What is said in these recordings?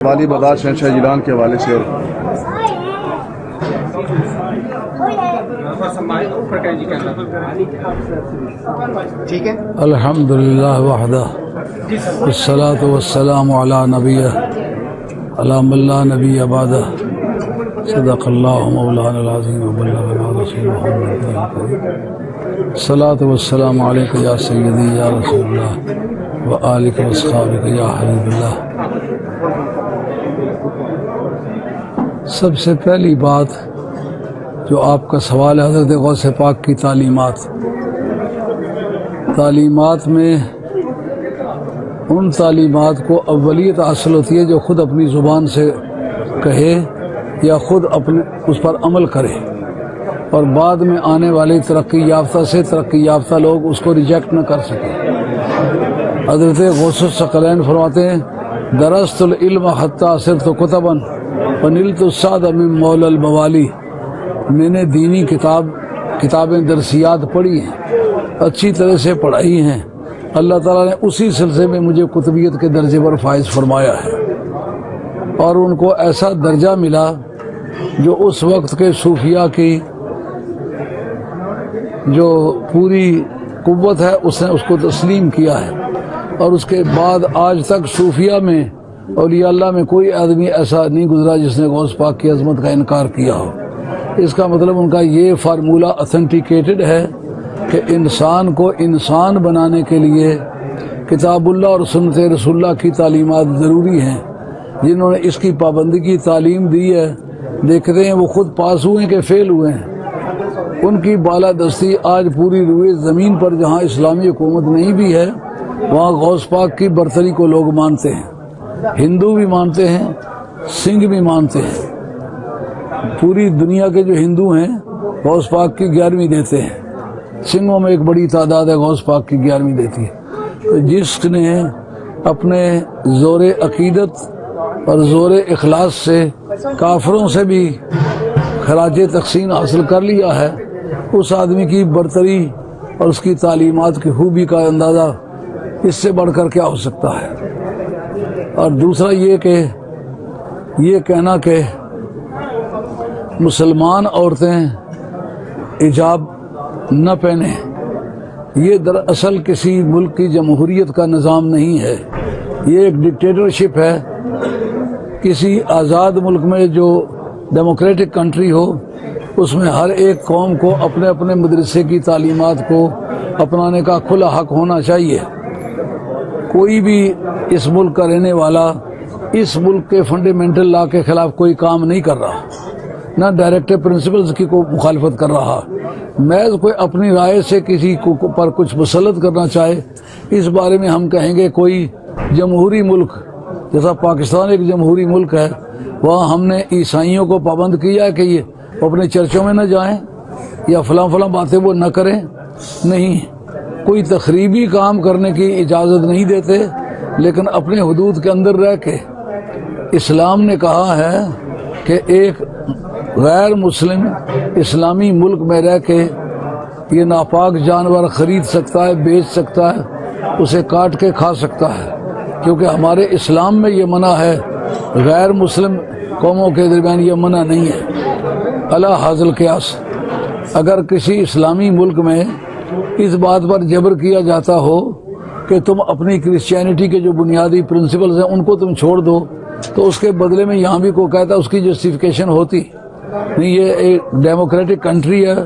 वाली बदार शहनशाह जिलान के हवाले से। और ठीक है। अल्हम्दुलिल्लाह वहदा वस्सलातु वस्सलामु अला नबिय्यिह अला मन ला नबिय्य बअदा सदक़ल्लाहु मौलाना अज़ीम व बल्लगना रसूलुहुल करीम। सलातु वस्सलामु अलैका या सय्यदी या रसूलल्लाह व आलिका व अस्हाबिका या हबीबल्लाह। सबसे पहली बात जो आपका सवाल है हज़रत गौसे पाक की तालीमात में उन तालीमात को अव्वलियत हासिल होती है जो खुद अपनी ज़ुबान से कहे या खुद अपने उस पर अमल करे, और बाद में आने वाले तरक्की याफ्ता से तरक्की याफ्ता लोग उसको रिजेक्ट न कर सके। हज़रत गौसुस सकलैन फरमाते हैं, दरस्तुल इल्म हत्ता सिरतु कुतबन व निलतु साद मिन मौलल मवाली। मैंने दीनी किताबें दरसियात पढ़ी हैं, अच्छी तरह से पढ़ाई हैं। अल्लाह ताला ने उसी सिलसिले में मुझे कुतुबियत के दर्जे पर फाइज फरमाया है, और उनको ऐसा दर्जा मिला जो उस वक्त के सूफिया की जो पूरी कुव्वत है उसने उसको तस्लीम किया है। और उसके बाद आज तक सूफिया में औलिया अल्लाह में कोई आदमी ऐसा नहीं गुजरा जिसने गौस पाक की अजमत का इनकार किया हो। इसका मतलब उनका ये फार्मूला ऑथेंटिकेटेड है कि इंसान को इंसान बनाने के लिए किताबुल्लाह और सुन्नत रसूलुल्लाह की तालीमात ज़रूरी हैं। जिन्होंने इसकी पाबंदी की तालीम दी है, देखते हैं वो खुद पास हुए हैं कि फेल हुए हैं। उनकी बालादस्ती आज पूरी रुए ज़मीन पर जहाँ इस्लामी हुकूमत नहीं भी है वहाँ गौस पाक की बरतरी को लोग मानते हैं। हिंदू भी मानते हैं, सिंह भी मानते हैं। पूरी दुनिया के जो हिंदू हैं गौस पाक की 11वीं देते हैं। सिंहों में एक बड़ी तादाद है गौस पाक की 11वीं देती है। तो जिसने अपने ज़ोरे अकीदत और ज़ोरे इखलास से काफरों से भी खराज तक़सीम हासिल कर लिया है, उस आदमी की बरतरी और उसकी तालीमात की खूबी का अंदाज़ा इससे बढ़कर क्या हो सकता है। और दूसरा ये कि ये कहना कि मुसलमान औरतें हिजाब न पहने, ये दरअसल किसी मुल्क की जमहूरियत का निज़ाम नहीं है। ये एक डिक्टेटरशिप है। किसी आज़ाद मुल्क में जो डेमोक्रेटिक कंट्री हो उसमें हर एक कौम को अपने अपने मदरसे की तालीमात को अपनाने का खुला हक होना चाहिए। कोई भी इस मुल्क का रहने वाला इस मुल्क के फंडामेंटल लॉ के खिलाफ कोई काम नहीं कर रहा, ना डायरेक्टिव प्रिंसिपल्स की को मुखालफत कर रहा। महज कोई अपनी राय से किसी को पर कुछ मुसल्लत करना चाहे, इस बारे में हम कहेंगे कोई जमहूरी मुल्क जैसा पाकिस्तान एक जमहूरी मुल्क है, वहाँ हमने ईसाइयों को पाबंद किया कि ये अपने चर्चों में न जाएं या फलां बातें वो न करें। नहीं, कोई तखरीबी काम करने की इजाज़त नहीं देते, लेकिन अपने हुदूद के अंदर रह के इस्लाम ने कहा है कि एक गैर मुस्लिम इस्लामी मुल्क में रह के ये नापाक जानवर खरीद सकता है, बेच सकता है, उसे काट के खा सकता है, क्योंकि हमारे इस्लाम में ये मना है। गैर मुस्लिम कौमों के दरमियान ये मना नहीं है। अला हाज़िल क़ियास, अगर किसी इस्लामी मुल्क में इस बात पर जबर किया जाता हो कि तुम अपनी क्रिश्चियनिटी के जो बुनियादी प्रिंसिपल्स हैं उनको तुम छोड़ दो, तो उसके बदले में यहाँ भी कोई कहता उसकी जस्टिफिकेशन होती नहीं। ये एक डेमोक्रेटिक कंट्री है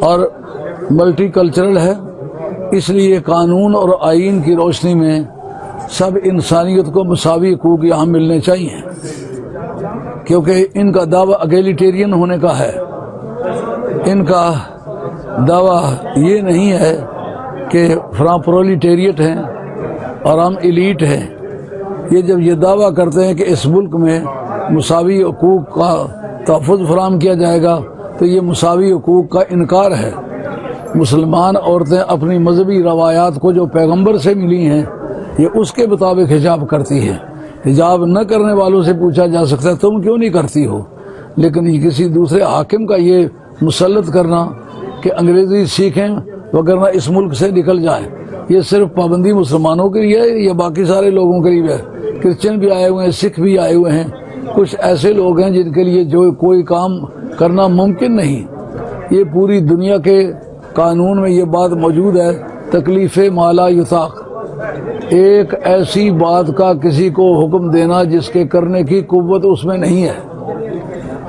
और मल्टी कल्चरल है, इसलिए कानून और आईन की रोशनी में सब इंसानियत को मसावी हकूक़ यहाँ मिलने चाहिए। क्योंकि इनका दावा एगलिटेरियन होने का है, इनका दावा ये नहीं है कि फलां प्रोलिटेरियट हैं और हम एलीट हैं। ये जब ये दावा करते हैं कि इस मुल्क में मुसावी हकूक़ का तहफ़्फ़ुज़ फराहम किया जाएगा, तो ये मुसावी हकूक़ का इनकार है। मुसलमान औरतें अपनी मजहबी रवायात को जो पैगंबर से मिली हैं ये उसके मुताबिक हिजाब करती हैं। हिजाब न करने वालों से पूछा जा सकता है तुम क्यों नहीं करती हो, लेकिन किसी दूसरे हाकिम का ये मुसल्लत करना कि अंग्रेज़ी सीखें वगरना इस मुल्क से निकल जाए। ये सिर्फ पाबंदी मुसलमानों के लिए है या बाकी सारे लोगों के लिए है? क्रिश्चियन भी आए हुए हैं, सिख भी आए हुए हैं, कुछ ऐसे लोग हैं जिनके लिए जो कोई काम करना मुमकिन नहीं। ये पूरी दुनिया के कानून में ये बात मौजूद है, तकलीफ माला युताक, एक ऐसी बात का किसी को हुक्म देना जिसके करने की कुव्वत उसमें नहीं है।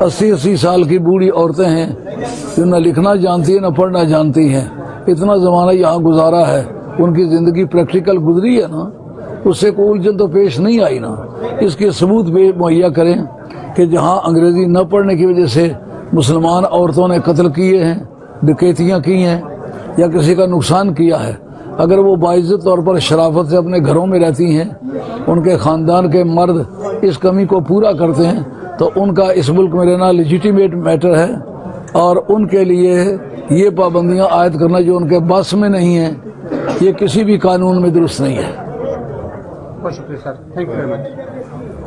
80-80 साल की बूढ़ी औरतें हैं जो न लिखना जानती है न पढ़ना जानती हैं, इतना ज़माना यहाँ गुजारा है, उनकी ज़िंदगी प्रैक्टिकल गुजरी है ना, उससे कोई उलझन तो पेश नहीं आई ना। इसके सबूत मुहैया करें कि जहाँ अंग्रेज़ी न पढ़ने की वजह से मुसलमान औरतों ने कत्ल किए हैं, डकैतियाँ की हैं या किसी का नुकसान किया है, अगर वो बाइज्जत तौर पर शराफत से अपने घरों में रहती हैं, उनके ख़ानदान के मर्द इस कमी को पूरा करते हैं, तो उनका इस मुल्क में रहना लेजिटिमेट मैटर है और उनके लिए ये पाबंदियां आयद करना जो उनके बस में नहीं है, ये किसी भी कानून में दुरुस्त नहीं है। बहुत शुक्रिया sir, thank you very much.